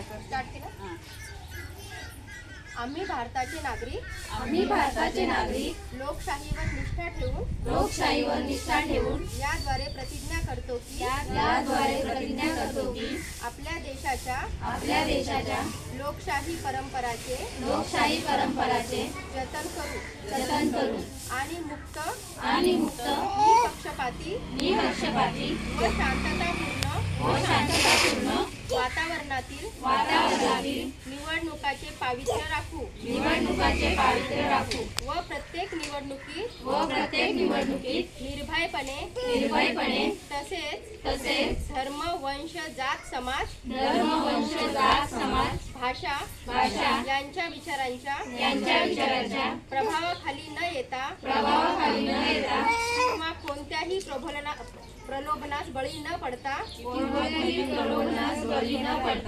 Start केलं. हां. आम्ही भारताचे नागरिक लोकशाहीवर निष्ठा ठेवून याद्वारे प्रतिज्ञा करतो की आपल्या देशाच्या लोकशाही परंपराचे जतन करू आणि मुक्त निपक्षपाती व शांततापूर्ण वातावरणातील निवडणुकाचे पावित्र्य राखू व प्रत्येक निवडणुकीत निर्भयपणे तसेच धर्म वंश जात समाज भाषा यांच्या विचारांच्या प्रभावाखाली न येता किंवा कोणत्याही प्रलोभनास बळी न पडता